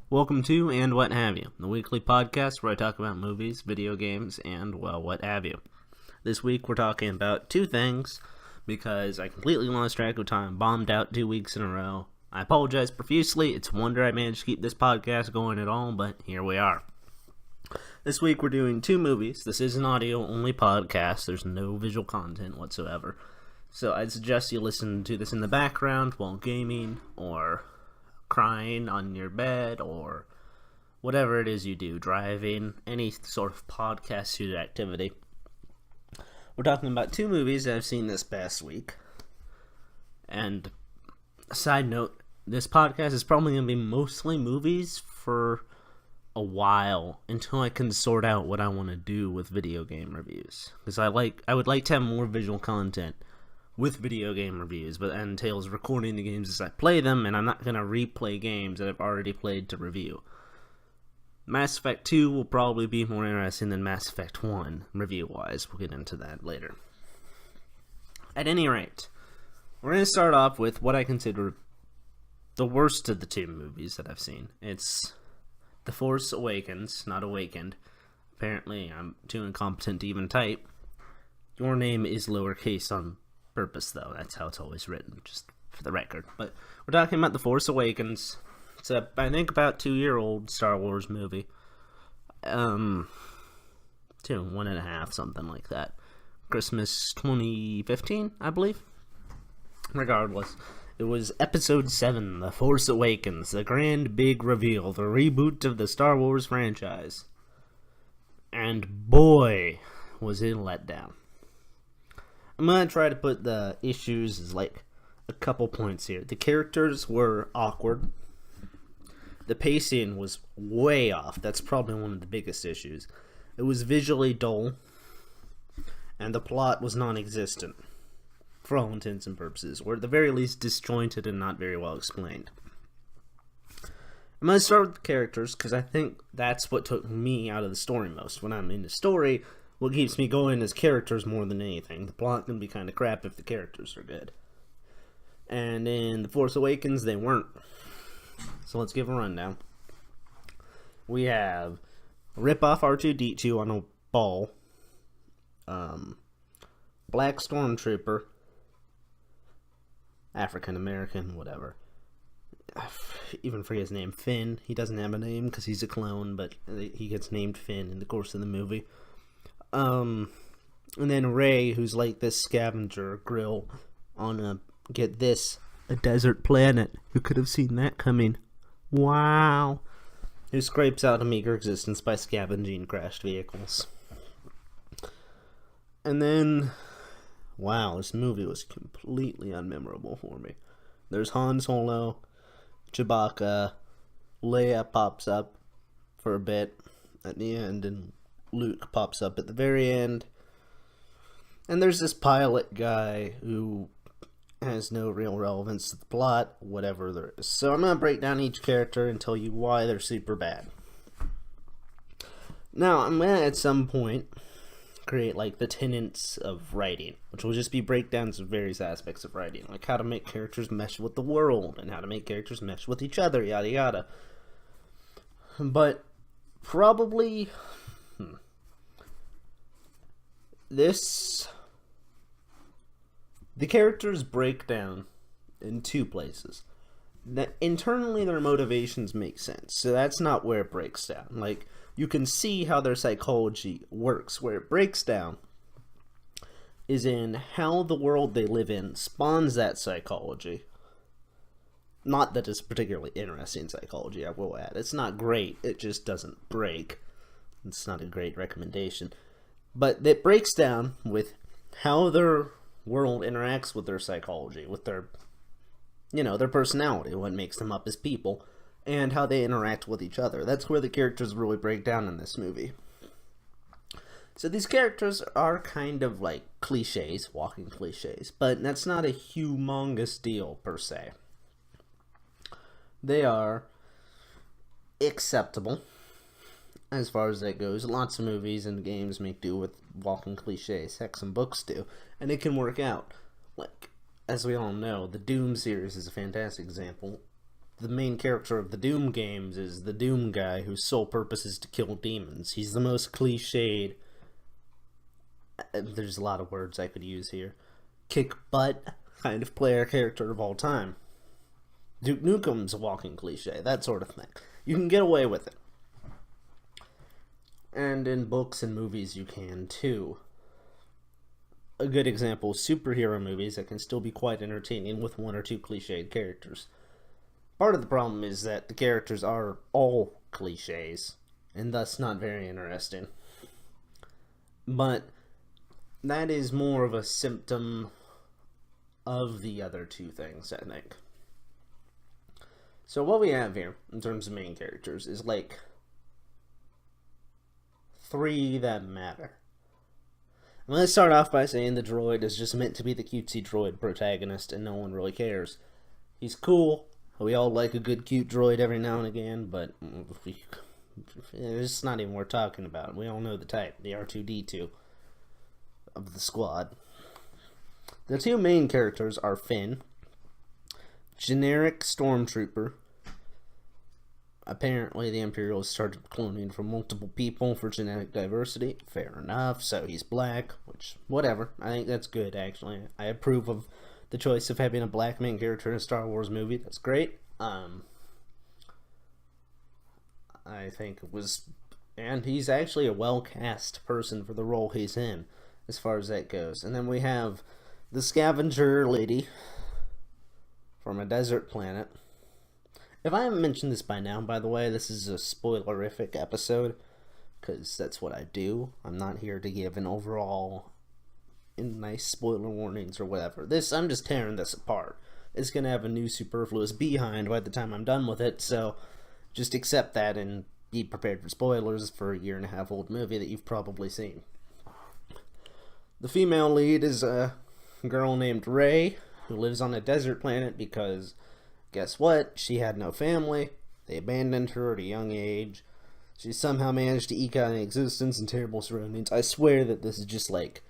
Welcome to And What Have You, the weekly podcast where I talk about movies, video games, and, well, what have you. This week we're talking about two things because I completely lost track of time, bombed out 2 weeks in a row. I apologize profusely. It's a wonder I managed to keep this podcast going at all, but here we are. This week we're doing two movies. This is an audio-only podcast. There's no visual content whatsoever. So I'd suggest you listen to this in the background while gaming or crying on your bed or whatever it is you do, driving, any sort of podcast-suited activity. We're talking about two movies that I've seen this past week. And a side note, this podcast is probably going to be mostly movies for a while until I can sort out what I want to do with video game reviews. Because I would like to have more visual content with video game reviews, but that entails recording the games as I play them, and I'm not going to replay games that I've already played to review. Mass Effect 2 will probably be more interesting than Mass Effect 1, review-wise. We'll get into that later. At any rate, we're going to start off with what I consider the worst of the two movies that I've seen. It's The Force Awakens, not Awakened. Apparently, I'm too incompetent to even type. Your name is lowercase on purpose, though. That's how it's always written, just for the record. But we're talking about The Force Awakens. It's a, I think, about 2-year-old Star Wars movie. 1.5, something like that. Christmas 2015, I believe. Regardless, it was Episode 7, The Force Awakens, the grand big reveal, the reboot of the Star Wars franchise. And boy, was it a letdown. I'm going to try to put the issues as like a couple points here. The characters were awkward. The pacing was way off. That's probably one of the biggest issues. It was visually dull. And the plot was non-existent. For all intents and purposes. Or at the very least disjointed and not very well explained. I'm going to start with the characters because I think that's what took me out of the story most. When I'm in the story, what keeps me going is characters more than anything. The plot can be kind of crap if the characters are good. And in The Force Awakens, they weren't. So let's give a rundown. We have rip-off R2-D2 on a ball. Black Stormtrooper. African-American, whatever. I even forget his name. Finn. He doesn't have a name because he's a clone, but he gets named Finn in the course of the movie. And then Rey, who's like this scavenger grill on a desert planet. Who could have seen that coming? Wow. Who scrapes out a meager existence by scavenging crashed vehicles. And then, wow, this movie was completely unmemorable for me. There's Han Solo, Chewbacca, Leia pops up for a bit at the end, and Luke pops up at the very end. And there's this pilot guy who has no real relevance to the plot, whatever there is. So I'm going to break down each character and tell you why they're super bad. Now, I'm going to, at some point, create like the tenets of writing, which will just be breakdowns of various aspects of writing, like how to make characters mesh with the world, and how to make characters mesh with each other, yada yada. But probably the characters break down in two places. That internally their motivations make sense, so that's not where it breaks down. Like, you can see how their psychology works. Where it breaks down is in how the world they live in spawns that psychology. Not that it's particularly interesting psychology, I will add. It's not great, it just doesn't break. It's not a great recommendation. But it breaks down with how their world interacts with their psychology, with their, their personality, what makes them up as people, and how they interact with each other. That's where the characters really break down in this movie. So these characters are kind of like cliches, walking cliches, but that's not a humongous deal per se. They are acceptable as far as that goes. Lots of movies and games make do with walking cliches. Heck, some books do. And it can work out. Like, as we all know, the Doom series is a fantastic example. the main character of the Doom games is the Doom guy whose sole purpose is to kill demons. He's the most cliched, there's a lot of words I could use here, kick butt kind of player character of all time. Duke Nukem's a walking cliche, that sort of thing. You can get away with it. And in books and movies you can too. A good example is superhero movies that can still be quite entertaining with one or two cliched characters. Part of the problem is that the characters are all cliches, and thus not very interesting. But that is more of a symptom of the other two things, I think. So what we have here, in terms of main characters, is like 3 that matter. And let's start off by saying the droid is just meant to be the cutesy droid protagonist, and no one really cares. He's cool. We all like a good cute droid every now and again, but it's not even worth talking about. We all know the type, the R2-D2 of the squad. The 2 main characters are Finn, generic stormtrooper. Apparently the Imperials started cloning from multiple people for genetic diversity. Fair enough, so he's black, which, whatever. I think that's good, actually. I approve of the choice of having a black main character in a Star Wars movie. That's great. I think it was... And he's actually a well-cast person for the role he's in, as far as that goes. And then we have the scavenger lady from a desert planet. If I haven't mentioned this by now, by the way, this is a spoilerific episode, because that's what I do. I'm not here to give an overall nice spoiler warnings or whatever. I'm just tearing this apart. It's going to have a new superfluous behind by the time I'm done with it, so just accept that and be prepared for spoilers for a 1.5-year old movie that you've probably seen. The female lead is a girl named Rey, who lives on a desert planet because, guess what? She had no family. They abandoned her at a young age. She somehow managed to eke out an existence in terrible surroundings. I swear that this is just like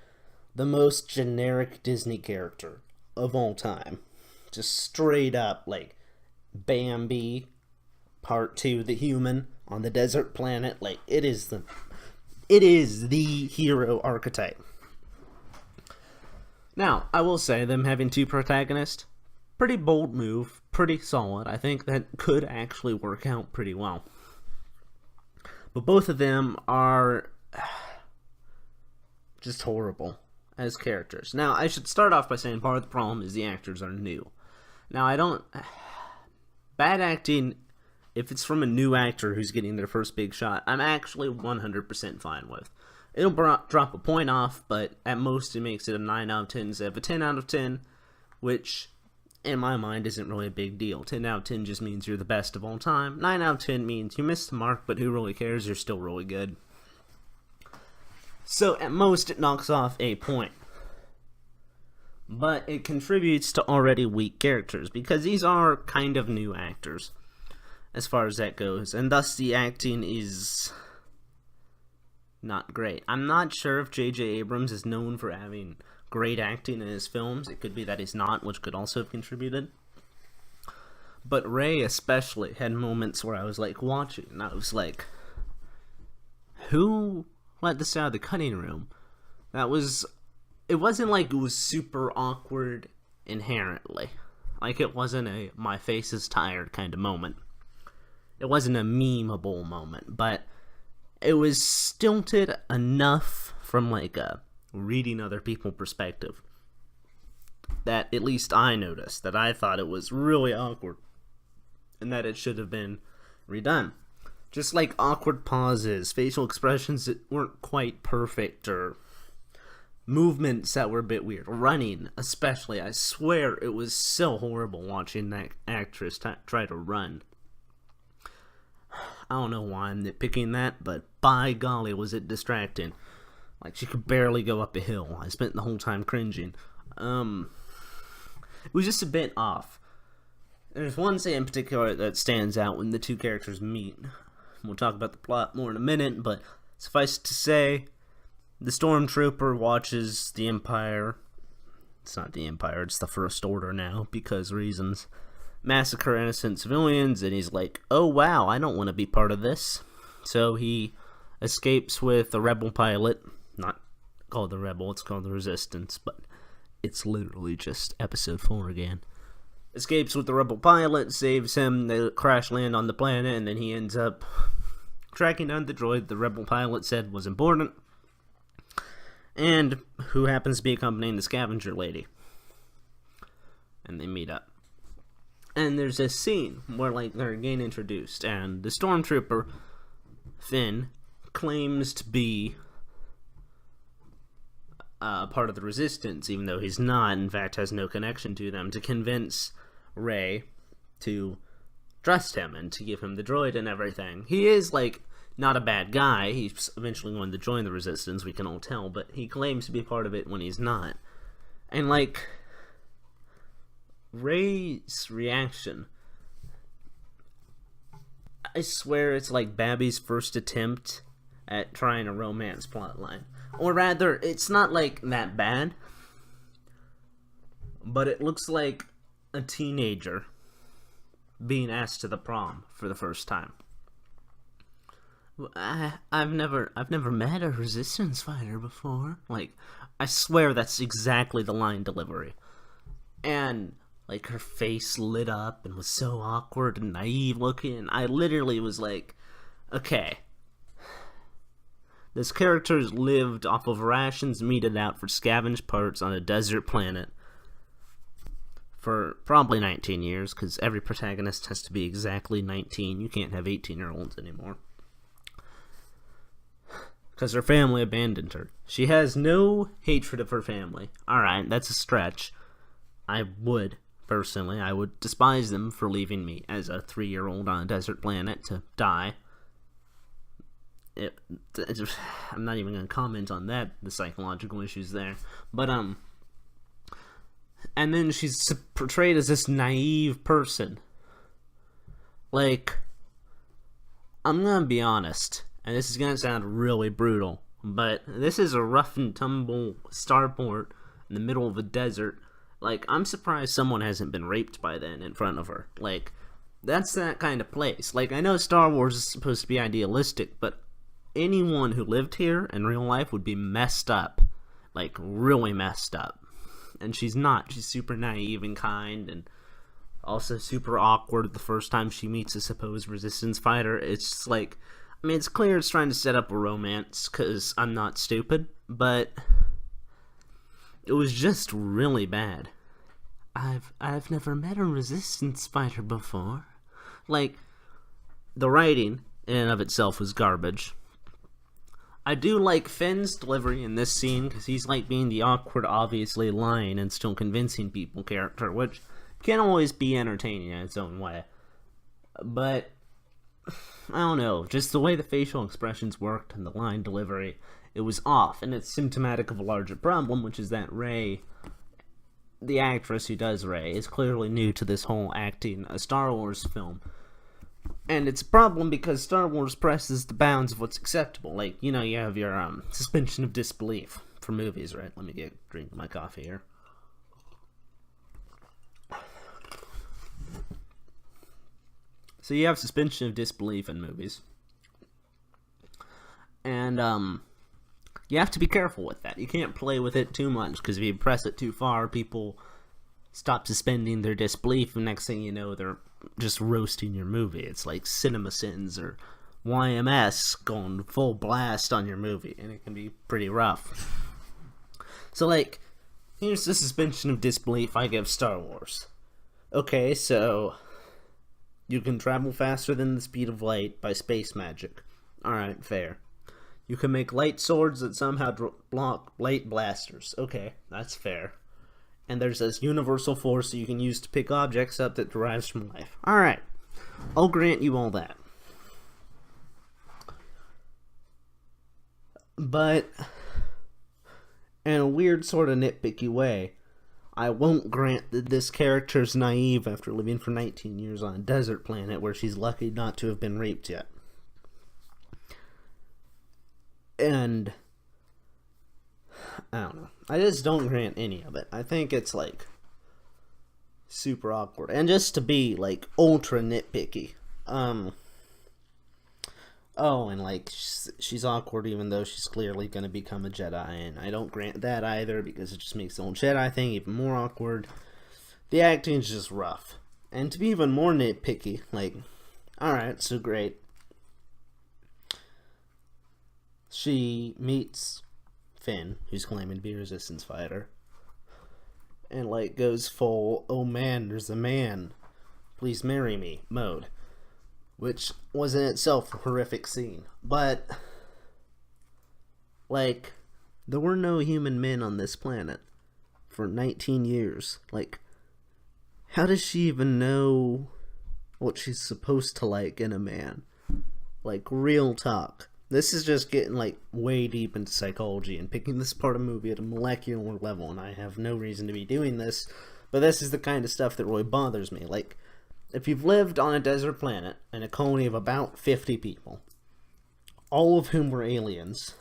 the most generic Disney character of all time. Just straight up like Bambi, Part 2, the human on the desert planet. Like, it is the hero archetype. Now, I will say, them having 2 protagonists, pretty bold move, pretty solid. I think that could actually work out pretty well. But both of them are just horrible as characters. Now, I should start off by saying part of the problem is the actors are new. Now, bad acting, if it's from a new actor who's getting their first big shot, I'm actually 100% fine with. It'll drop a point off, but at most it makes it a 9 out of 10 instead of a 10 out of 10, which, in my mind, isn't really a big deal. 10 out of 10 just means you're the best of all time. 9 out of 10 means you missed the mark, but who really cares? You're still really good. So, at most, it knocks off a point. But it contributes to already weak characters, because these are kind of new actors, as far as that goes, and thus the acting is not great. I'm not sure if J.J. Abrams is known for having great acting in his films. It could be that he's not, which could also have contributed. But Rey especially had moments where I was like watching, and I was like, who let this out of the cutting room? It wasn't like it was super awkward inherently. Like, it wasn't a my face is tired kind of moment. It wasn't a memeable moment, but it was stilted enough from like a reading other people's perspective that at least I noticed that I thought it was really awkward and that it should have been redone. Just like awkward pauses, facial expressions that weren't quite perfect, or movements that were a bit weird. Running, especially. I swear it was so horrible watching that actress try to run. I don't know why I'm nitpicking that, but by golly was it distracting. Like, she could barely go up a hill. I spent the whole time cringing. It was just a bit off. There's one scene in particular that stands out when the 2 characters meet. We'll talk about the plot more in a minute, but suffice to say, the stormtrooper watches the Empire. It's not the Empire, it's the First Order now, because reasons. massacre innocent civilians, and he's like, oh wow, I don't want to be part of this. So he escapes with a rebel pilot, not called the Rebel, it's called the Resistance, but it's literally just episode 4 again. Escapes with the rebel pilot, saves him, they crash land on the planet, and then he ends up tracking down the droid the rebel pilot said was important, and who happens to be accompanying the scavenger lady. And they meet up. And there's this scene where, like, they're again introduced, and the stormtrooper, Finn, claims to be part of the Resistance, even though he's not, in fact has no connection to them, to convince Rey to trust him and to give him the droid and everything. He is, like, not a bad guy. He's eventually going to join the Resistance, we can all tell, but he claims to be part of it when he's not. And, like, Rey's reaction, I swear it's like Babby's first attempt at trying a romance plotline. Or rather, it's not like that bad, but it looks like a teenager being asked to the prom for the first time. I've never met a Resistance fighter before. Like, I swear that's exactly the line delivery. And, like, her face lit up and was so awkward and naive looking. I literally was like, okay, this character's lived off of rations meted out for scavenged parts on a desert planet for probably 19 years, because every protagonist has to be exactly 19. You can't have 18-year-olds anymore. Because her family abandoned her. She has no hatred of her family. Alright, that's a stretch. I would despise them for leaving me as a 3-year-old on a desert planet to die. I'm not even going to comment on that, the psychological issues there. But, and then she's portrayed as this naive person. Like, I'm going to be honest, and this is going to sound really brutal, but this is a rough and tumble starport in the middle of a desert. Like, I'm surprised someone hasn't been raped by then in front of her. Like, that's that kind of place. Like, I know Star Wars is supposed to be idealistic, but anyone who lived here in real life would be messed up. Like, really messed up. And she's not. She's super naive and kind, and also super awkward the first time she meets a supposed Resistance fighter. It's just like, I mean, it's clear it's trying to set up a romance, because I'm not stupid, but it was just really bad. I've never met a Resistance fighter before. Like, the writing in and of itself was garbage. I do like Finn's delivery in this scene, because he's like being the awkward, obviously lying and still convincing people character, which can always be entertaining in its own way. But, I don't know, just the way the facial expressions worked and the line delivery, it was off, and it's symptomatic of a larger problem, which is that Rey, the actress who does Rey, is clearly new to this whole acting a Star Wars film. And it's a problem because Star Wars presses the bounds of what's acceptable. Like, you know, you have your suspension of disbelief for movies, right? Let me drink my coffee here. So you have suspension of disbelief in movies. And, you have to be careful with that. You can't play with it too much, because if you press it too far, people stop suspending their disbelief, and next thing you know, they're just roasting your movie. It's like CinemaSins or YMS going full blast on your movie, and it can be pretty rough. So, like, here's the suspension of disbelief I give Star Wars. Okay, so you can travel faster than the speed of light by space magic. Alright, fair. You can make light swords that somehow block light blasters. Okay, that's fair. And there's this universal force that you can use to pick objects up that derives from life. Alright, I'll grant you all that. But, in a weird sort of nitpicky way, I won't grant that this character's naive after living for 19 years on a desert planet where she's lucky not to have been raped yet. And I don't know. I just don't grant any of it. I think it's like super awkward. And just to be, like, ultra nitpicky, oh, and, like, she's awkward even though she's clearly gonna become a Jedi, and I don't grant that either, because it just makes the whole Jedi thing even more awkward. The acting is just rough. And to be even more nitpicky, like, alright, so great. She meets Finn, who's claiming to be a resistance fighter, and, like, goes full, oh man, there's a man, please marry me mode, which was in itself a horrific scene. But, like, there were no human men on this planet for 19 years. Like, how does she even know what she's supposed to like in a man? Like, real talk. This is just getting, like, way deep into psychology and picking this part of the movie at a molecular level, and I have no reason to be doing this, but this is the kind of stuff that really bothers me. Like, if you've lived on a desert planet in a colony of about 50 people, all of whom were aliens,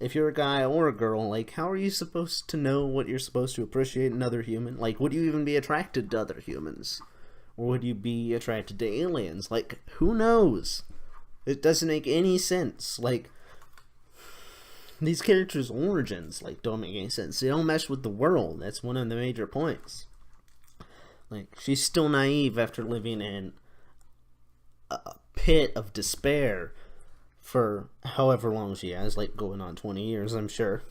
if you're a guy or a girl, like, how are you supposed to know what you're supposed to appreciate in another human? Like, would you even be attracted to other humans? Or would you be attracted to aliens? Like, who knows? It doesn't make any sense. Like, these characters' origins, like, don't make any sense. They don't mesh with the world. That's one of the major points. Like, she's still naive after living in a pit of despair for however long she has, like, going on 20 years, I'm sure.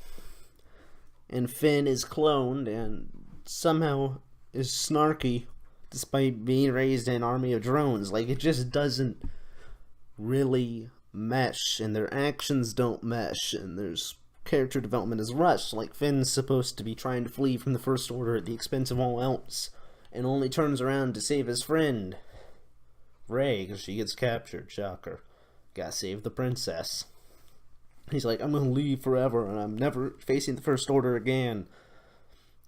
And Finn is cloned and somehow is snarky despite being raised in an army of drones. Like, it just doesn't really mesh, and their actions don't mesh, and there's character development is rushed. Like, Finn's supposed to be trying to flee from the First Order at the expense of all else, and only turns around to save his friend Rey, because she gets captured. Shocker. Gotta save the princess. He's like, I'm gonna leave forever, and I'm never facing the First Order again.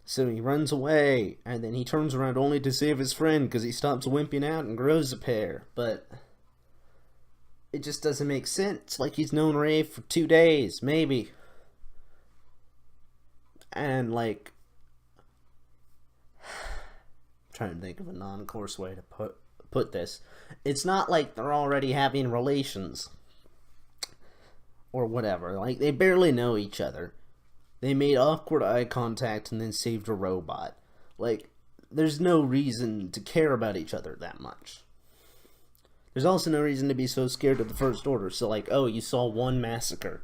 So he runs away, and then he turns around only to save his friend, because he stops wimping out and grows a pair. But it just doesn't make sense. Like, he's known Rey for 2 days, maybe. And, like, I'm trying to think of a non-coarse way to put this. It's not like they're already having relations or whatever. Like, they barely know each other. They made awkward eye contact and then saved a robot. Like, there's no reason to care about each other that much. There's also no reason to be so scared of the First Order. So, like, oh, you saw one massacre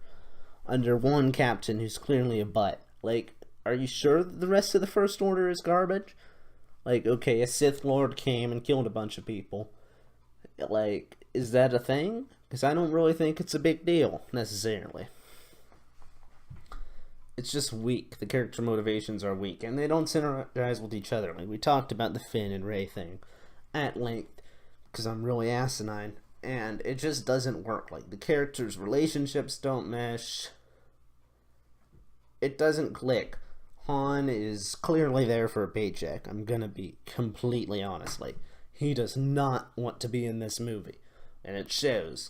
under one captain who's clearly a butt. Like, are you sure that the rest of the First Order is garbage? Like, okay, a Sith Lord came and killed a bunch of people. Like, is that a thing? Because I don't really think it's a big deal, necessarily. It's just weak. The character motivations are weak, and they don't synergize with each other. Like, we talked about the Finn and Rey thing at length, because I'm really asinine, and it just doesn't work. Like, the characters' relationships don't mesh. It doesn't click. Han is clearly there for a paycheck. I'm gonna be completely honest. Like, he does not want to be in this movie, and it shows.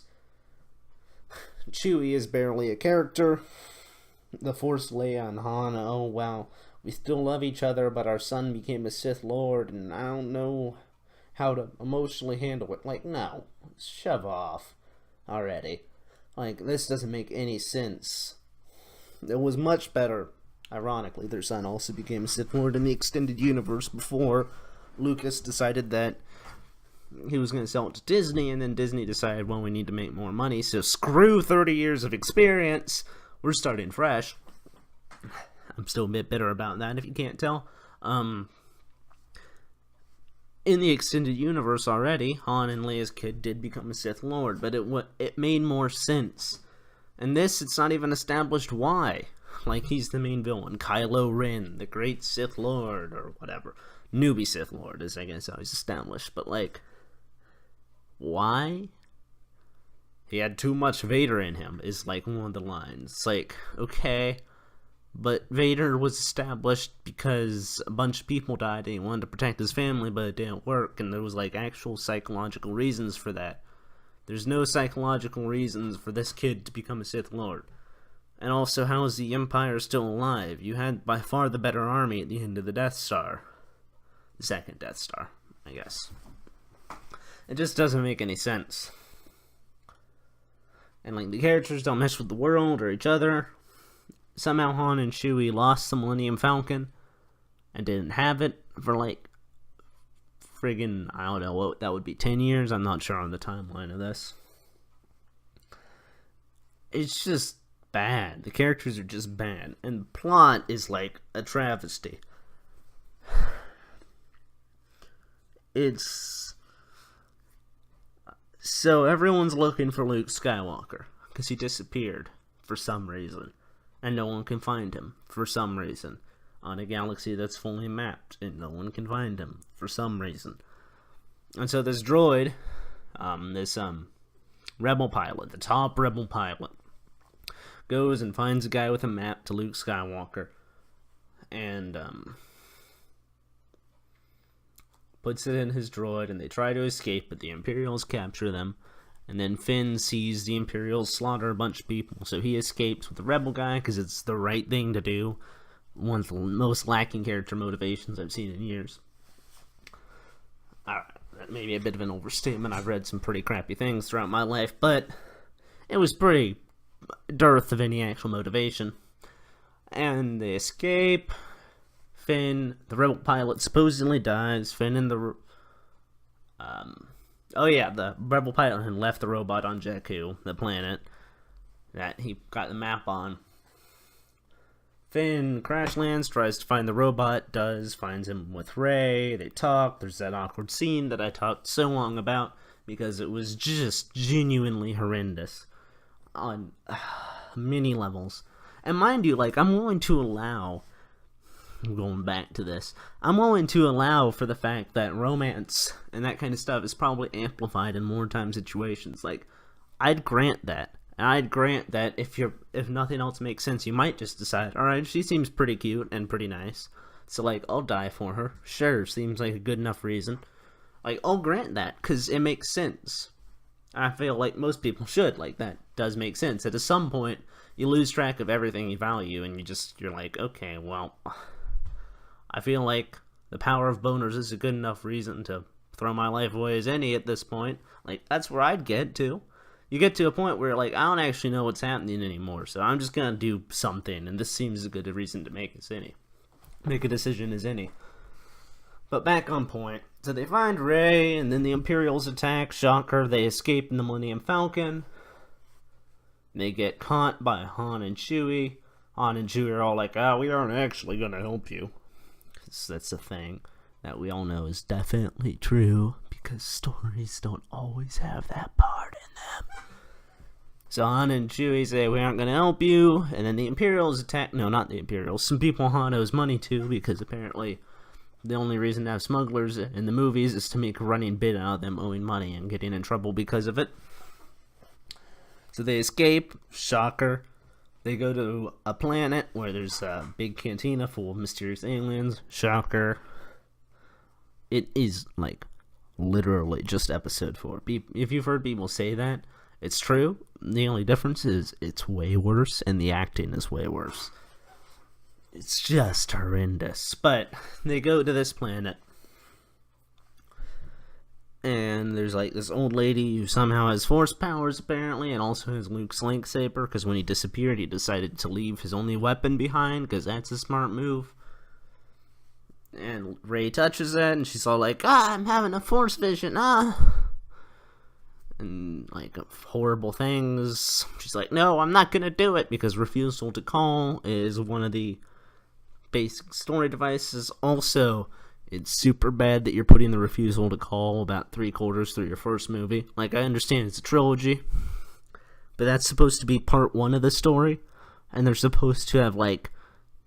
Chewie is barely a character. The Force Leia and Han, oh wow, we still love each other, but our son became a Sith Lord, and I don't know how to emotionally handle it. Like, no, shove off already. Like, this doesn't make any sense. It was much better. Ironically, their son also became a Sith Lord in the extended universe before Lucas decided that he was going to sell it to Disney, and then Disney decided, well, we need to make more money, so screw 30 years of experience. We're starting fresh. I'm still a bit bitter about that, if you can't tell. In the extended universe already, Han and Leia's kid did become a Sith Lord, but it made more sense. And this, it's not even established why. Like, he's the main villain. Kylo Ren, the great Sith Lord, or whatever. Newbie Sith Lord is, I guess, how he's established. But, like, why? He had too much Vader in him, is, like, one of the lines. It's like, okay, but Vader was established because a bunch of people died and he wanted to protect his family, but it didn't work, and there was, like, actual psychological reasons for that. There's no psychological reasons for this kid to become a Sith Lord. And also, how is the Empire still alive? You had by far the better army at the end of the Death Star. second Death Star, I guess. It just doesn't make any sense. And, like, the characters don't mess with the world or each other. Somehow Han and Chewie lost the Millennium Falcon and didn't have it for, like, friggin', I don't know, what that would be, 10 years? I'm not sure on the timeline of this. It's just bad. The characters are just bad. And the plot is, like, a travesty. It's... So everyone's looking for Luke Skywalker, because he disappeared for some reason. And no one can find him for some reason. On a galaxy that's fully mapped, and no one can find him for some reason. And so this droid, this rebel pilot, the top rebel pilot, goes and finds a guy with a map to Luke Skywalker, and puts it in his droid, and they try to escape, but the Imperials capture them. And then Finn sees the Imperials slaughter a bunch of people, so he escapes with the rebel guy, because it's the right thing to do. One of the most lacking character motivations I've seen in years. Alright, that may be a bit of an overstatement. I've read some pretty crappy things throughout my life, but it was pretty dearth of any actual motivation. And they escape. Finn, the rebel pilot, supposedly dies. Finn and the... the rebel pilot had left the robot on Jakku, the planet, that he got the map on. Finn crash lands, tries to find the robot, finds him with Rey, they talk, there's that awkward scene that I talked so long about, because it was just genuinely horrendous on many levels. And mind you, like, I'm willing to allow, going back to this, I'm willing to allow for the fact that romance and that kind of stuff is probably amplified in wartime situations. Like, I'd grant that. And I'd grant that if nothing else makes sense, you might just decide, alright, she seems pretty cute and pretty nice, so, like, I'll die for her. Sure, seems like a good enough reason. Like, I'll grant that, because it makes sense. I feel like most people should. Like, that does make sense. At some point, you lose track of everything you value, and you're like, okay, well, I feel like the power of boners is a good enough reason to throw my life away as any at this point. Like, that's where I'd get to. You get to a point where, like, I don't actually know what's happening anymore, so I'm just gonna do something, and this seems as good a reason to make a decision as any. But back on point. So they find Rey, and then the Imperials attack. Shocker, they escape in the Millennium Falcon. They get caught by Han and Chewie. Han and Chewie are all like, we aren't actually gonna help you. 'Cause that's the thing that we all know is definitely true, because stories don't always have that part in them. So Han and Chewie say, we aren't going to help you, and then the Imperials attack. No, not the Imperials. Some people Han owes money to, because apparently the only reason to have smugglers in the movies is to make a running bit out of them owing money and getting in trouble because of it. So they escape. Shocker. They go to a planet where there's a big cantina full of mysterious aliens. Shocker. It is, like, literally just episode 4. If you've heard people say that, it's true. The only difference is it's way worse, and the acting is way worse. It's just horrendous. But they go to this planet, and there's, like, this old lady who somehow has force powers, apparently, and also has Luke's lightsaber, because when he disappeared, he decided to leave his only weapon behind, because that's a smart move. And Rey touches it, and she's all like, I'm having a force vision, and, like, horrible things. She's like, no, I'm not gonna do it, because refusal to call is one of the basic story devices. Also, it's super bad that you're putting the refusal to call about 3/4 through your first movie. Like, I understand it's a trilogy, but that's supposed to be part 1 of the story, and they're supposed to have, like,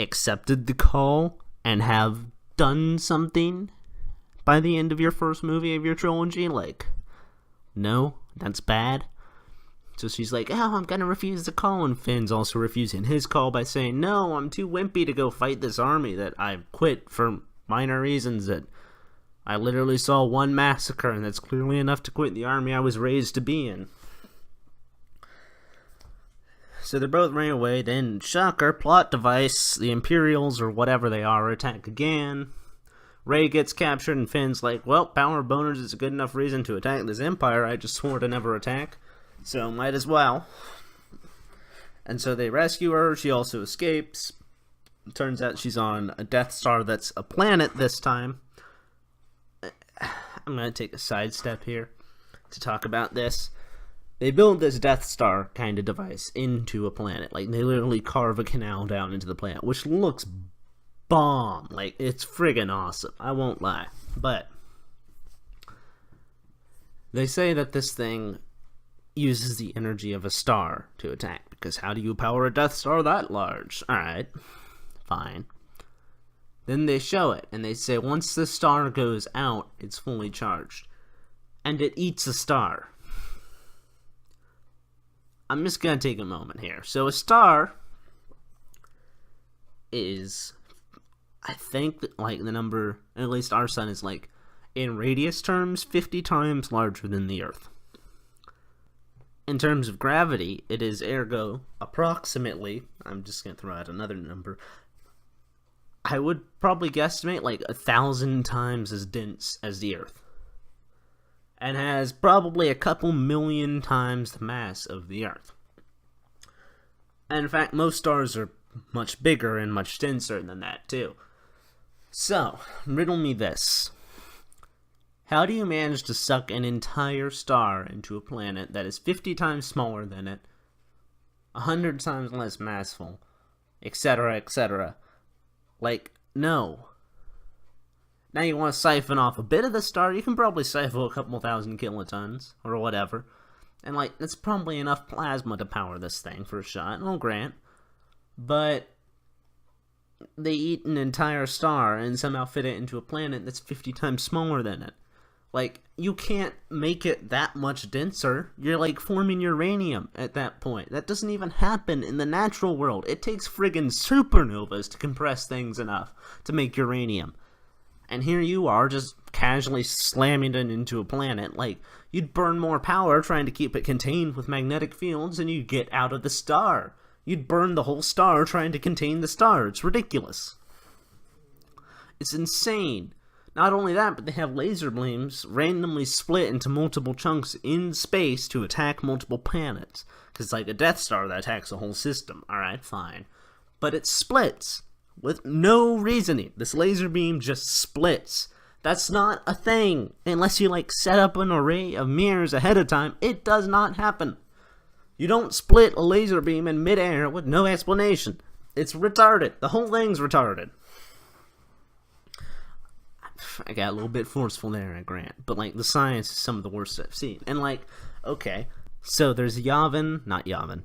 accepted the call and have done something by the end of your first movie of your trilogy. Like, no, that's bad. So she's like, I'm gonna refuse the call, and Finn's also refusing his call by saying, no, I'm too wimpy to go fight this army that I quit for minor reasons, that I literally saw one massacre, and that's clearly enough to quit the army I was raised to be in. So they both ran away. Then, shocker, plot device, the Imperials, or whatever they are, attack again. Rey gets captured, and Finn's like, well, power of boners is a good enough reason to attack this empire I just swore to never attack, so might as well. And so they rescue her. She also escapes. Turns out she's on a Death Star that's a planet this time. I'm going to take a sidestep here to talk about this. They build this Death Star kind of device into a planet. Like, they literally carve a canal down into the planet, which looks bomb. Like, it's friggin' awesome. I won't lie. But they say that this thing uses the energy of a star to attack, because how do you power a Death Star that large? Alright, fine. Then they show it, and they say once the star goes out, it's fully charged. And it eats a star. I'm just gonna take a moment here. So a star is, I think, like the number, at least our sun is like, in radius terms, 50 times larger than the Earth. In terms of gravity, it is ergo approximately, I'm just going to throw out another number, I would probably guesstimate like 1,000 times as dense as the Earth. And has probably a couple million times the mass of the Earth. And in fact, most stars are much bigger and much denser than that too. So, riddle me this. How do you manage to suck an entire star into a planet that is 50 times smaller than it, 100 times less massful, etc., etc.? Like, no. Now you want to siphon off a bit of the star, you can probably siphon a couple thousand kilotons, or whatever. And, like, that's probably enough plasma to power this thing for a shot, I'll grant. But they eat an entire star and somehow fit it into a planet that's 50 times smaller than it. Like, you can't make it that much denser. You're, like, forming uranium at that point. That doesn't even happen in the natural world. It takes friggin' supernovas to compress things enough to make uranium. And here you are, just casually slamming it into a planet. Like, you'd burn more power trying to keep it contained with magnetic fields than you'd get out of the star. You'd burn the whole star trying to contain the star. It's ridiculous. It's insane. Not only that, but they have laser beams randomly split into multiple chunks in space to attack multiple planets. Because it's like a Death Star that attacks a whole system. Alright, fine. But it splits with no reasoning. This laser beam just splits. That's not a thing. Unless you, like, set up an array of mirrors ahead of time, it does not happen. You don't split a laser beam in midair with no explanation. It's retarded. The whole thing's retarded. I got a little bit forceful there, I grant. But, like, the science is some of the worst I've seen. And, like, okay. So there's Yavin.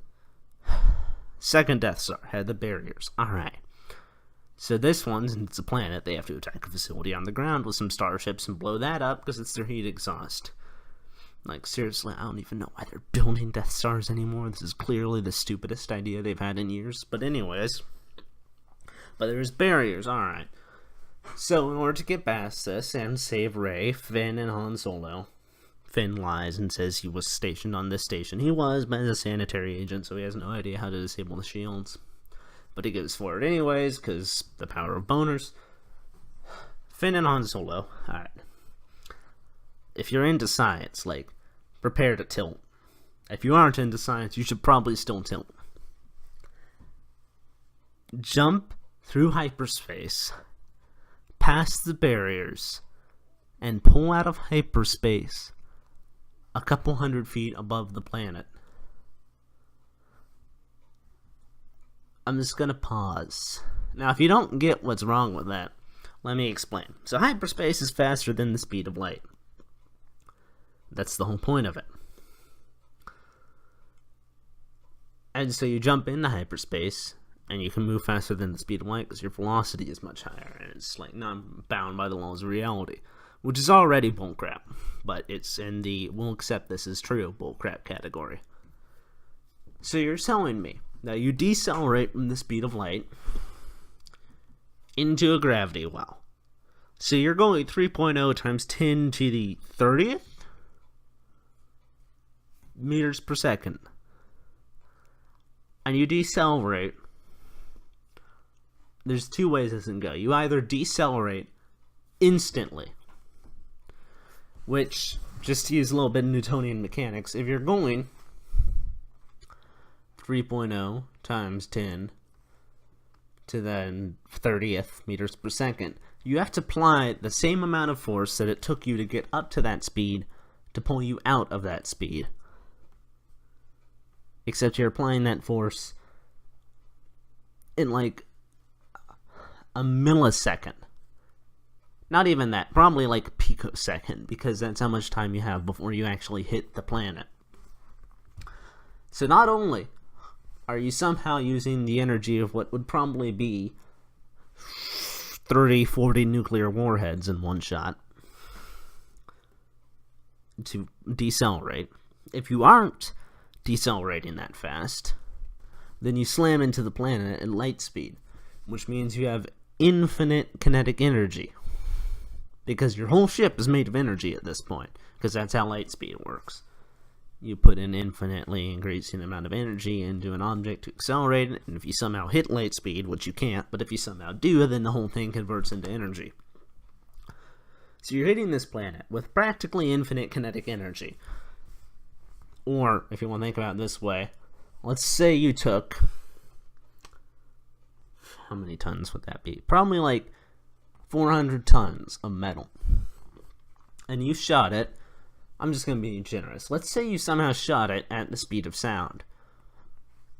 Second Death Star had the barriers. Alright. So this one's, it's a planet, they have to attack a facility on the ground with some starships and blow that up because it's their heat exhaust. Like, seriously, I don't even know why they're building Death Stars anymore. This is clearly the stupidest idea they've had in years. But anyways. But there's barriers, alright. So, in order to get past this and save Rey, Finn, and Han Solo, Finn lies and says he was stationed on this station. He was, but as a sanitary agent, so he has no idea how to disable the shields. But he goes for it anyways, because the power of boners. Finn and Han Solo, alright. If you're into science, like, prepare to tilt. If you aren't into science, you should probably still tilt. Jump through hyperspace, past the barriers, and pull out of hyperspace a couple 100 feet above the planet. I'm just gonna pause. Now, if you don't get what's wrong with that, let me explain. So hyperspace is faster than the speed of light. That's the whole point of it. And so you jump into hyperspace, and you can move faster than the speed of light because your velocity is much higher, and it's like not bound by the laws of reality, which is already bullcrap, but it's in the we'll accept this as true bullcrap category. So you're telling me that you decelerate from the speed of light into a gravity well. So you're going 3.0 times 10 to the 30th meters per second. And you decelerate. There's two ways this can go. You either decelerate instantly. Which, just to use a little bit of Newtonian mechanics, if you're going 3.0 times 10 to the 30th meters per second, you have to apply the same amount of force that it took you to get up to that speed to pull you out of that speed. Except you're applying that force in like a millisecond. Not even that, probably like a picosecond, because that's how much time you have before you actually hit the planet. So not only are you somehow using the energy of what would probably be 30, 40 nuclear warheads in one shot to decelerate. If you aren't decelerating that fast, then you slam into the planet at light speed, which means you have infinite kinetic energy. Because your whole ship is made of energy at this point, because that's how light speed works. You put an infinitely increasing amount of energy into an object to accelerate it, and if you somehow hit light speed, which you can't, but if you somehow do, then the whole thing converts into energy. So you're hitting this planet with practically infinite kinetic energy. Or, if you want to think about it this way, let's say you took... How many tons would that be? Probably like 400 tons of metal. And you shot it, I'm just going to be generous. Let's say you somehow shot it at the speed of sound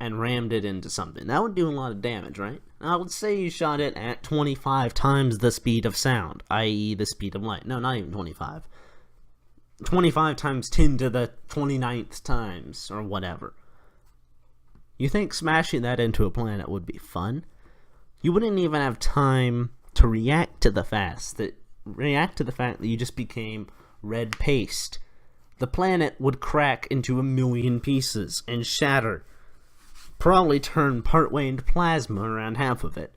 and rammed it into something. That would do a lot of damage, right? Now, let's say you shot it at 25 times the speed of sound, i.e. the speed of light. No, not even 25. 25 times 10 to the 29th times, or whatever. You think smashing that into a planet would be fun? You wouldn't even have time to react to the fact that you just became red paste. The planet would crack into a million pieces and shatter. Probably turn partway into plasma around half of it.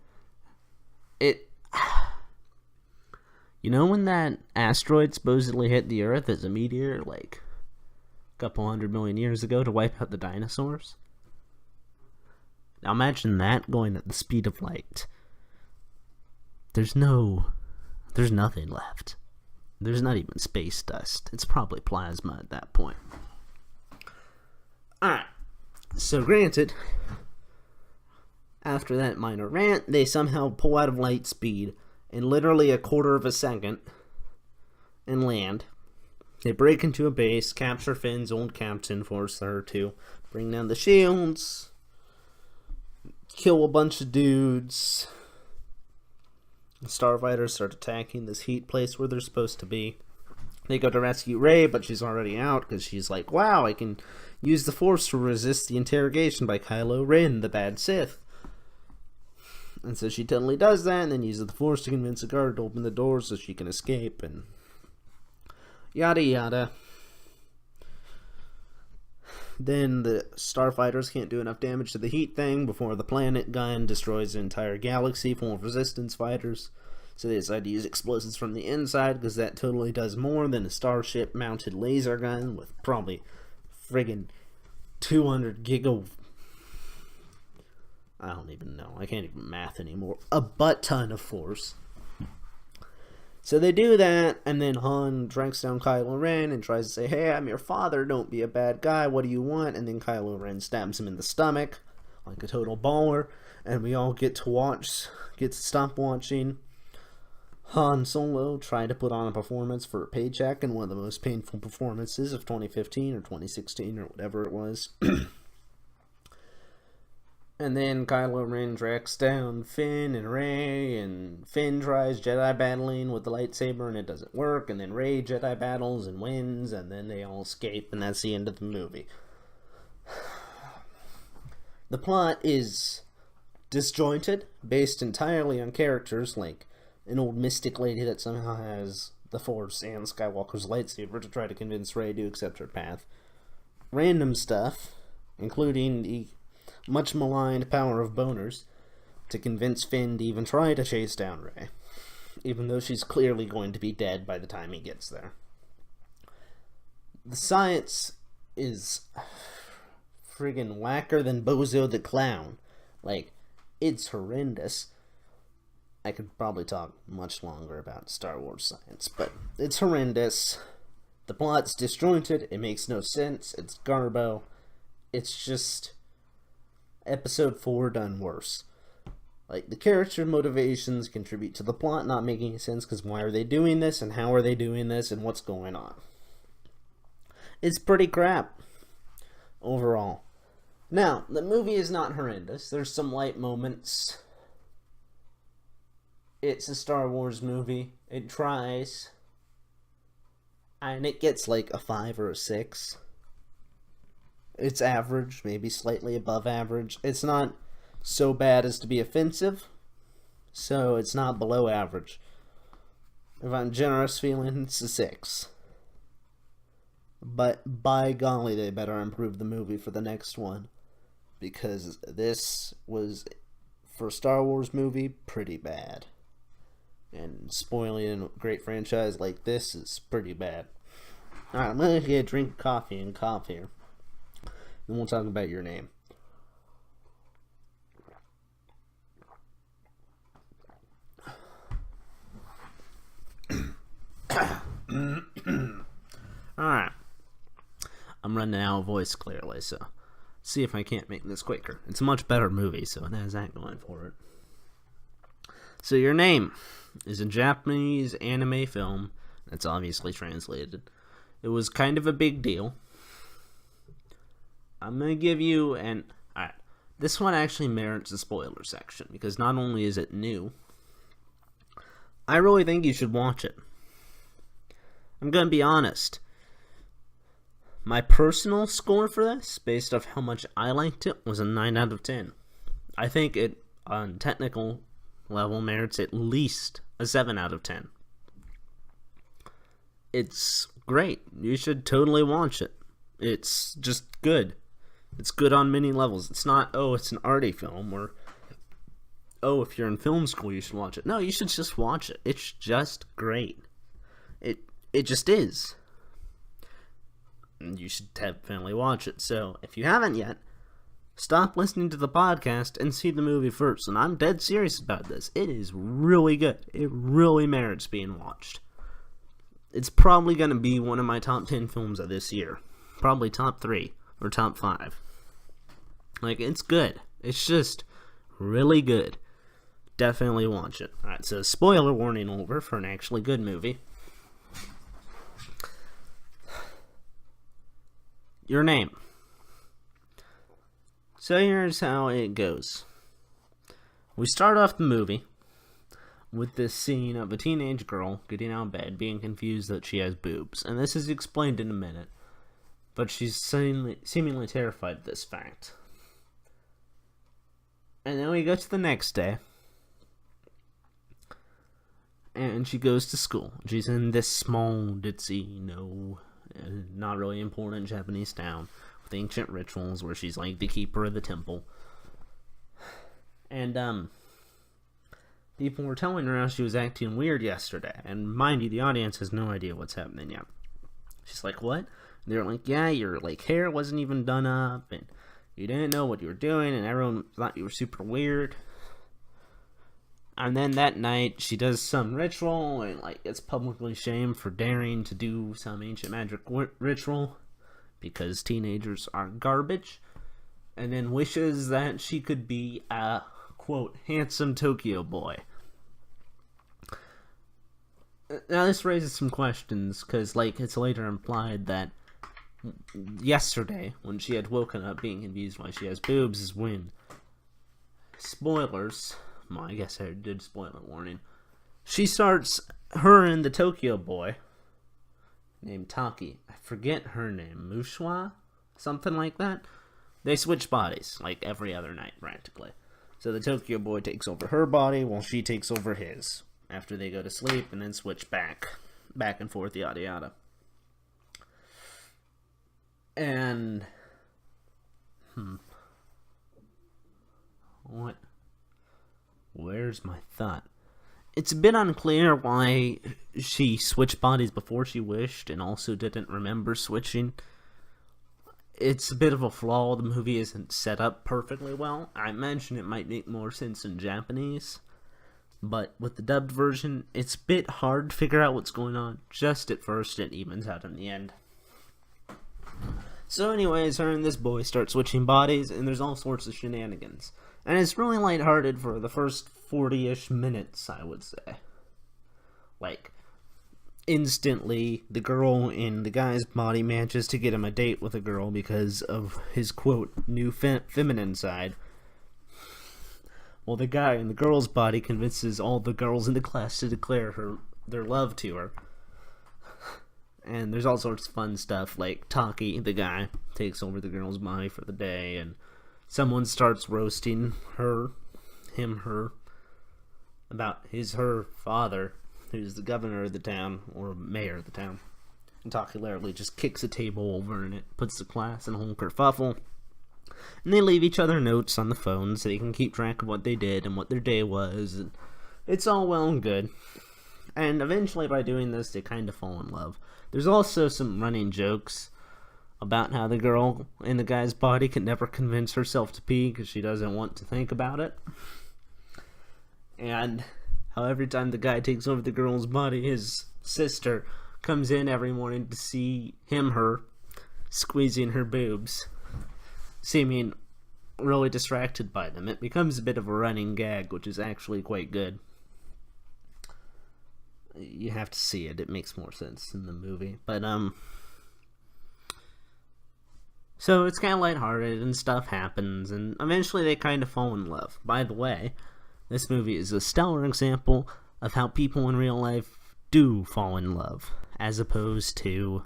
You know when that asteroid supposedly hit the Earth as a meteor, like a couple 100 million years ago to wipe out the dinosaurs? Now imagine that going at the speed of light. There's nothing left. There's not even space dust. It's probably plasma at that point. Alright. So granted, after that minor rant, they somehow pull out of light speed in literally a quarter of a second and land. They break into a base, capture Finn's old captain, force her to bring down the shields, kill a bunch of dudes. The starfighters start attacking this heat place where they're supposed to be. They go to rescue Rey, but she's already out because she's like, wow, I can use the Force to resist the interrogation by Kylo Ren, the bad Sith. And so she totally does that, and then uses the Force to convince a guard to open the door so she can escape, and yada yada. Then the starfighters can't do enough damage to the heat thing before the planet gun destroys the entire galaxy full of resistance fighters. So they decide to use explosives from the inside because that totally does more than a starship mounted laser gun with probably friggin' 200 I don't even know. I can't even math anymore. A butt ton of force. So they do that, and then Han tracks down Kylo Ren and tries to say, hey, I'm your father, don't be a bad guy, what do you want? And then Kylo Ren stabs him in the stomach, like a total baller, and we all get to stop watching Han Solo try to put on a performance for a paycheck in one of the most painful performances of 2015 or 2016 or whatever it was. And then Kylo Ren tracks down Finn and Rey, and Finn tries Jedi battling with the lightsaber and it doesn't work, and then Rey Jedi battles and wins, and then they all escape, and that's the end of the movie. The plot is disjointed, based entirely on characters like an old mystic lady that somehow has the Force and Skywalker's lightsaber to try to convince Rey to accept her path. Random stuff, including the much maligned power of boners, to convince Finn to even try to chase down Rey, even though she's clearly going to be dead by the time he gets there. The science is friggin' whacker than Bozo the Clown. Like, it's horrendous. I could probably talk much longer about Star Wars science, but it's horrendous. The plot's disjointed, it makes no sense, it's garbo. It's just episode 4 done worse. Like, the character motivations contribute to the plot not making sense, because why are they doing this, and how are they doing this, and what's going on? It's pretty crap, overall. Now, the movie is not horrendous. There's some light moments. It's a Star Wars movie. It tries. And it gets like a 5 or a 6. It's average, maybe slightly above average. It's not so bad as to be offensive, so it's not below average. If I'm generous feeling, it's a 6. But by golly, they better improve the movie for the next one, because this was, for a Star Wars movie, pretty bad. And spoiling a great franchise like this is pretty bad. Alright, I'm gonna get a drink of coffee and cough here. Then we'll talk about Your Name. Alright. I'm running out of voice clearly, so see if I can't make this quicker. It's a much better movie, so it has that going for it. So Your Name is a Japanese anime film that's obviously translated. It was kind of a big deal. I'm going to give you an... Alright, this one actually merits a spoiler section, because not only is it new, I really think you should watch it. I'm going to be honest. My personal score for this, based off how much I liked it, was a 9 out of 10. I think it, on technical level, merits at least a 7 out of 10. It's great. You should totally watch it. It's just good. It's good on many levels. It's not, oh, it's an arty film, or, oh, if you're in film school, you should watch it. No, you should just watch it. It's just great. It just is. And you should definitely watch it. So, if you haven't yet, stop listening to the podcast and see the movie first. And I'm dead serious about this. It is really good. It really merits being watched. It's probably going to be one of my top 10 films of this year. Probably top 3 or top 5. Like, it's good. It's just really good. Definitely watch it. Alright, so spoiler warning over for an actually good movie. Your Name. So here's how it goes. We start off the movie with this scene of a teenage girl getting out of bed, being confused that she has boobs. And this is explained in a minute, but she's seemingly terrified of this fact. And then we go to the next day, and she goes to school. She's in this small, ditzy, not really important Japanese town with ancient rituals where she's like the keeper of the temple. And, people were telling her how she was acting weird yesterday. And mind you, the audience has no idea what's happening yet. She's like, what? And they're like, yeah, your hair wasn't even done up, and you didn't know what you were doing, and everyone thought you were super weird. And then that night, she does some ritual, and gets publicly shamed for daring to do some ancient magic ritual, because teenagers are garbage. And then wishes that she could be a, quote, handsome Tokyo boy. Now this raises some questions, because it's later implied that yesterday, when she had woken up being confused why she has boobs, is when, spoilers, well, I guess I did spoiler warning, her and the Tokyo boy, named Taki, I forget her name, Mushwa? Something like that? They switch bodies, every other night, practically. So the Tokyo boy takes over her body, while she takes over his, after they go to sleep, and then switch back and forth, yada yada. And, what? Where's my thought? It's a bit unclear why she switched bodies before she wished, and also didn't remember switching. It's a bit of a flaw. The movie isn't set up perfectly well. I imagine it might make more sense in Japanese, But with the dubbed version, it's a bit hard to figure out what's going on. Just at first, it evens out in the end. So anyways, her and this boy start switching bodies, and there's all sorts of shenanigans. And it's really lighthearted for the first 40-ish minutes, I would say. Like, instantly, the girl in the guy's body manages to get him a date with a girl because of his, quote, new feminine side. Well, the guy in the girl's body convinces all the girls in the class to declare their love to her. And there's all sorts of fun stuff, like Taki, the guy, takes over the girl's body for the day, and someone starts roasting her, about her father, who's the governor of the town, or mayor of the town. And Taki literally just kicks a table over, and it puts the class in a whole kerfuffle. And they leave each other notes on the phone so they can keep track of what they did and what their day was. And it's all well and good. And eventually, by doing this, they kind of fall in love. There's also some running jokes about how the girl in the guy's body can never convince herself to pee because she doesn't want to think about it. And how every time the guy takes over the girl's body, his sister comes in every morning to see her squeezing her boobs, seeming really distracted by them. It becomes a bit of a running gag, which is actually quite good. You have to see it. It makes more sense in the movie. But, so it's kind of lighthearted and stuff happens, and eventually they kind of fall in love. By the way, this movie is a stellar example of how people in real life do fall in love, as opposed to,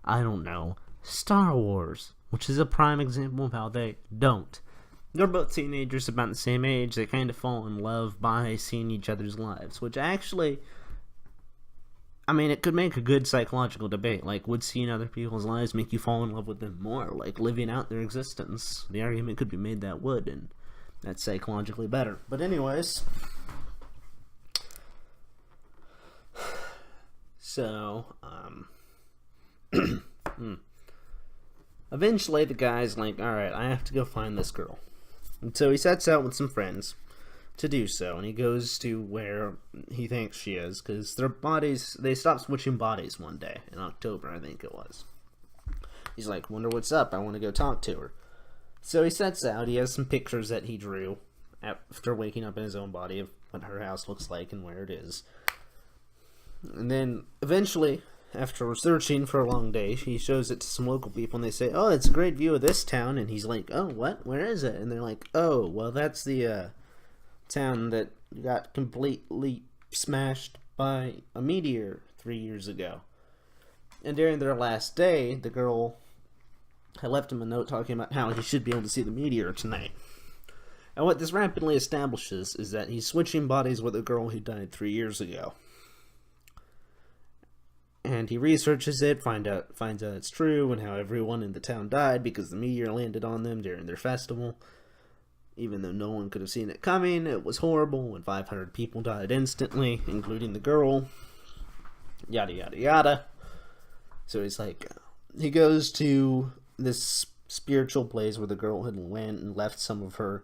I don't know, Star Wars, which is a prime example of how they don't. They're both teenagers about the same age. They kind of fall in love by seeing each other's lives, which actually, I mean, it could make a good psychological debate. Like, would seeing other people's lives make you fall in love with them more? Like, living out their existence. The argument could be made that would, and that's psychologically better. But anyways, so, eventually the guy's like, alright, I have to go find this girl. And so he sets out with some friends to do so, and he goes to where he thinks she is, because they stopped switching bodies one day, in October, I think it was. He's like, wonder what's up, I want to go talk to her. So he sets out, he has some pictures that he drew after waking up in his own body of what her house looks like and where it is. And then, eventually, after searching for a long day, he shows it to some local people, and they say, oh, it's a great view of this town, and he's like, oh, what? Where is it? And they're like, oh, well, that's the, town that got completely smashed by a meteor 3 years ago. And during their last day, the girl had left him a note talking about how he should be able to see the meteor tonight. And what this rapidly establishes is that he's switching bodies with a girl who died 3 years ago. And he researches it, finds out it's true, and how everyone in the town died because the meteor landed on them during their festival. Even though no one could have seen it coming, it was horrible, and 500 people died instantly, including the girl. Yada, yada, yada. So he's like, he goes to this spiritual place where the girl had went and left some of her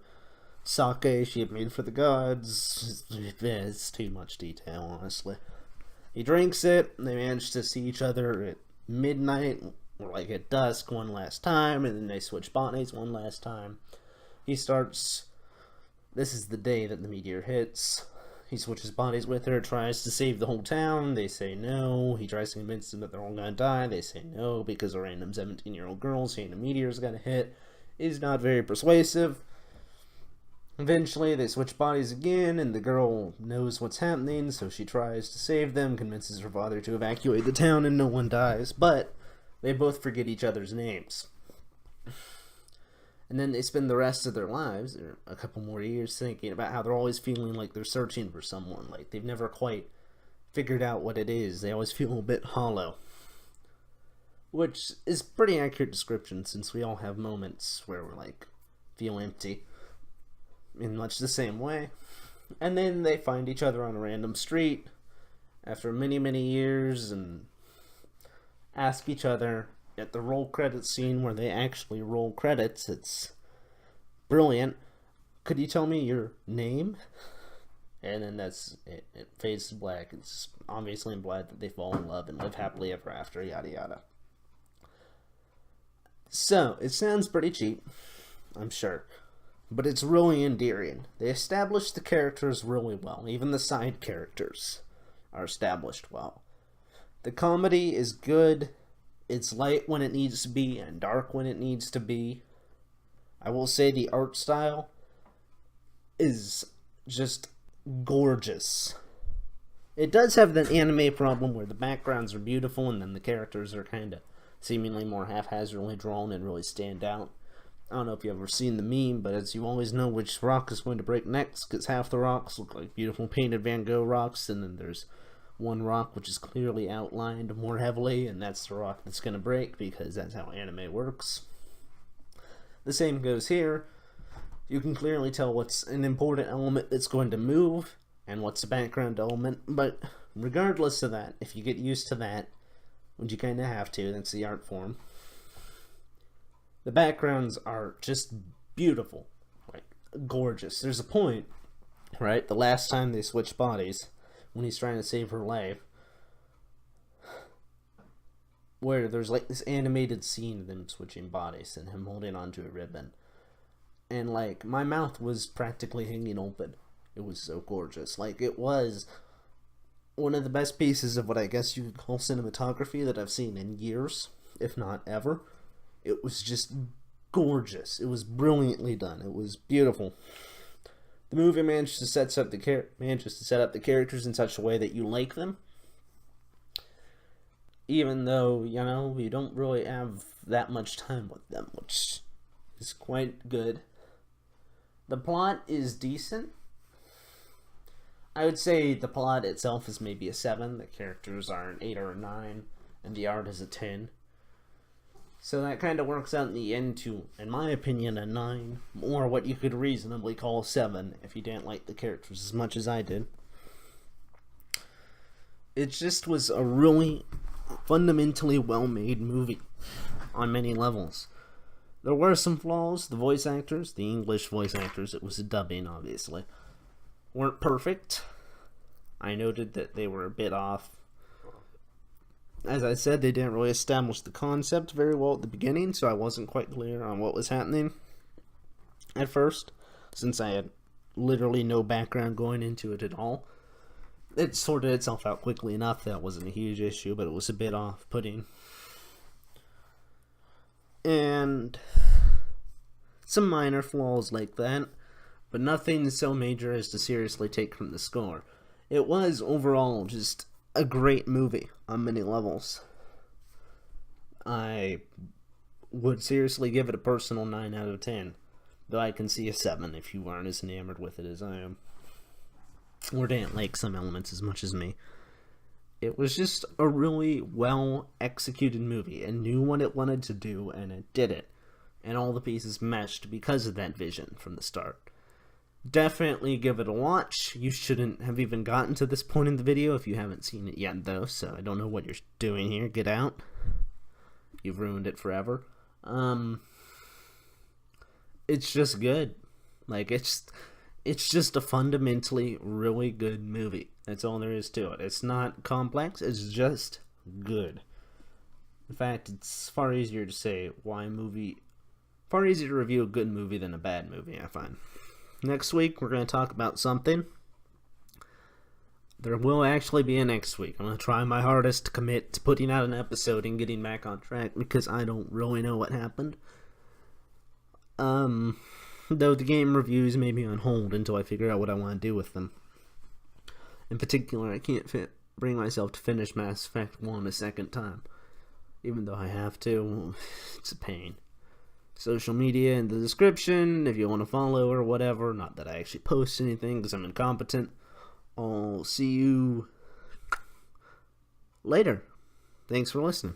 sake she had made for the gods. It's too much detail, honestly. He drinks it, and they manage to see each other at midnight, or like at dusk one last time, and then they switch bodies one last time. This is the day that the meteor hits. He switches bodies with her, tries to save the whole town. They say no. He tries to convince them that they're all gonna die. They say no, because a random 17-year-old girl saying a meteor's gonna hit is not very persuasive. Eventually, they switch bodies again, and the girl knows what's happening, so she tries to save them, convinces her father to evacuate the town, and no one dies. But they both forget each other's names. And then they spend the rest of their lives, or a couple more years, thinking about how they're always feeling like they're searching for someone. Like, they've never quite figured out what it is. They always feel a bit hollow. Which is pretty accurate description, since we all have moments where we're like, feel empty. In much the same way. And then they find each other on a random street after many, many years, and ask each other at the roll credits scene where they actually roll credits. It's brilliant. Could you tell me your name? And then it fades to black. It's obviously implied that they fall in love and live happily ever after, yada yada. So, it sounds pretty cheap, I'm sure. But it's really endearing. They established the characters really well. Even the side characters are established well. The comedy is good. It's light when it needs to be and dark when it needs to be. I will say the art style is just gorgeous. It does have the anime problem where the backgrounds are beautiful and then the characters are kind of seemingly more haphazardly drawn and really stand out. I don't know if you've ever seen the meme, but as you always know which rock is going to break next, because half the rocks look like beautiful painted Van Gogh rocks, and then there's one rock which is clearly outlined more heavily, and that's the rock that's going to break, because that's how anime works. The same goes here. You can clearly tell what's an important element that's going to move, and what's a background element, but regardless of that, if you get used to that, which you kind of have to, that's the art form, the backgrounds are just beautiful, like gorgeous. There's a point, right, the last time they switch bodies, when he's trying to save her life, where there's like this animated scene of them switching bodies and him holding onto a ribbon. And like, my mouth was practically hanging open. It was so gorgeous. Like, it was one of the best pieces of what I guess you could call cinematography that I've seen in years, if not ever. It was just gorgeous. It was brilliantly done. It was beautiful. The movie managed to set up the characters in such a way that you like them, even though, you know, you don't really have that much time with them, which is quite good. The plot is decent. I would say the plot itself is maybe a 7. The characters are an 8 or a 9, and the art is a 10. So that kind of works out in the end to, in my opinion, a 9, or what you could reasonably call a 7 if you didn't like the characters as much as I did. It just was a really fundamentally well-made movie on many levels. There were some flaws. The voice actors, the English voice actors, it was a dubbing obviously, weren't perfect. I noted that they were a bit off. As I said, they didn't really establish the concept very well at the beginning, so I wasn't quite clear on what was happening at first, since I had literally no background going into it at all. It sorted itself out quickly enough. That wasn't a huge issue, but it was a bit off-putting. And some minor flaws like that, but nothing so major as to seriously take from the score. It was overall just a great movie on many levels. I would seriously give it a personal 9 out of 10, though I can see a 7 if you aren't as enamored with it as I am, or didn't like some elements as much as me. It was just a really well executed movie. It knew what it wanted to do, and it did it, and all the pieces meshed because of that vision from the start. Definitely give it a watch. You shouldn't have even gotten to this point in the video if you haven't seen it yet, though, so I don't know what you're doing here. Get out. You've ruined it forever. It's just good. Like, it's just a fundamentally really good movie. That's all there is to it. It's not complex, it's just good. In fact, it's far easier to say far easier to review a good movie than a bad movie, I find. Next week, we're going to talk about something. There will actually be a next week. I'm going to try my hardest to commit to putting out an episode and getting back on track, because I don't really know what happened. Though the game reviews may be on hold until I figure out what I want to do with them. In particular, I can't bring myself to finish Mass Effect 1 a second time. Even though I have to, it's a pain. Social media in the description if you want to follow or whatever. Not that I actually post anything because I'm incompetent. I'll see you later. Thanks for listening.